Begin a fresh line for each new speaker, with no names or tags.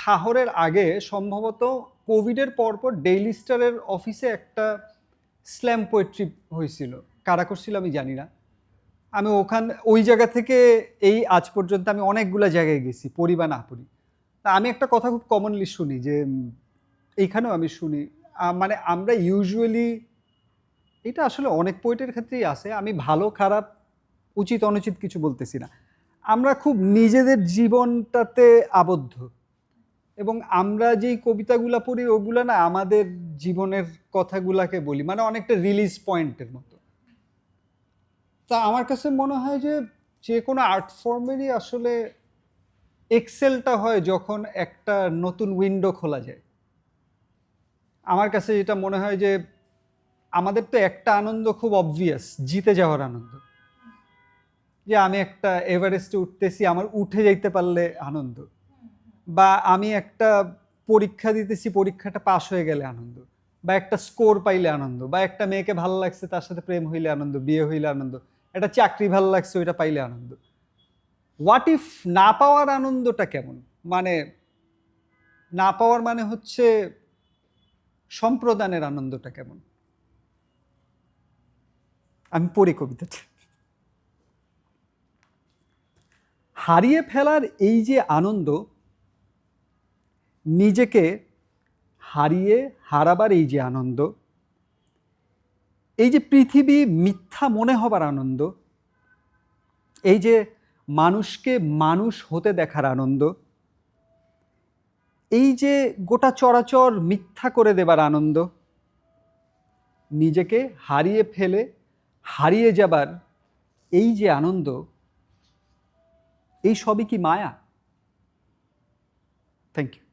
শাহরের আগে সম্ভবত কোভিডের পরপর ডেইলি স্টারের অফিসে একটা স্ল্যাম পোয়েট্রি হয়েছিল। কারা করছিল আমি জানি না। আমি ওই জায়গা থেকে এই আজ পর্যন্ত আমি অনেকগুলা জায়গায় গেছি, পড়ি বা না পড়ি। তা আমি একটা কথা খুব কমনলি শুনি যে এইখানেও আমি শুনি মানে আমরা ইউজুয়ালি এটা আসলে অনেক পোয়েটের ক্ষেত্রেই আছে। আমি ভালো খারাপ, উচিত অনুচিত কিছু বলতেছি না। আমরা খুব নিজেদের জীবনটাতে আবদ্ধ এবং আমরা যেই কবিতাগুলা পড়ি ওগুলা না আমাদের জীবনের কথাগুলাকে বলি, মানে অনেকটা রিলিজ পয়েন্টের মতো। তা আমার কাছে মনে হয় যে কোনো আর্ট ফর্মেরই আসলে এক্সেলটা হয় যখন একটা নতুন উইন্ডো খোলা যায়। আমার কাছে যেটা মনে হয় যে আমাদের তো একটা আনন্দ খুব অবভিয়াস, জিতে যাওয়ার আনন্দ। যে আমি একটা এভারেস্টে উঠতেছি, আমার উঠে যাইতে পারলে আনন্দ, বা আমি একটা পরীক্ষা দিতেছি, পরীক্ষাটা পাশ হয়ে গেলে আনন্দ, বা একটা স্কোর পাইলে আনন্দ, বা একটা মেয়েকে ভালো লাগছে তার সাথে প্রেম হইলে আনন্দ, বিয়ে হইলে আনন্দ, একটা চাকরি ভালো লাগছে ওইটা পাইলে আনন্দ। হোয়াট ইফ না পাওয়ার আনন্দটা কেমন? মানে না পাওয়ার মানে হচ্ছে সম্প্রদানের আনন্দটা কেমন? আমি পড়ি কবিতাটা। হারিয়ে ফেলার এই যে আনন্দ, নিজেকে হারিয়ে হারাবার এই যে আনন্দ, এই যে পৃথিবী মিথ্যা মনে হবার আনন্দ, এই যে মানুষকে মানুষ হতে দেখার আনন্দ, এই যে গোটা চরাচর মিথ্যা করে দেবার আনন্দ, নিজেকে হারিয়ে ফেলে হারিয়ে যাবার এই যে আনন্দ, এই সবই কি মায়া? Thank you.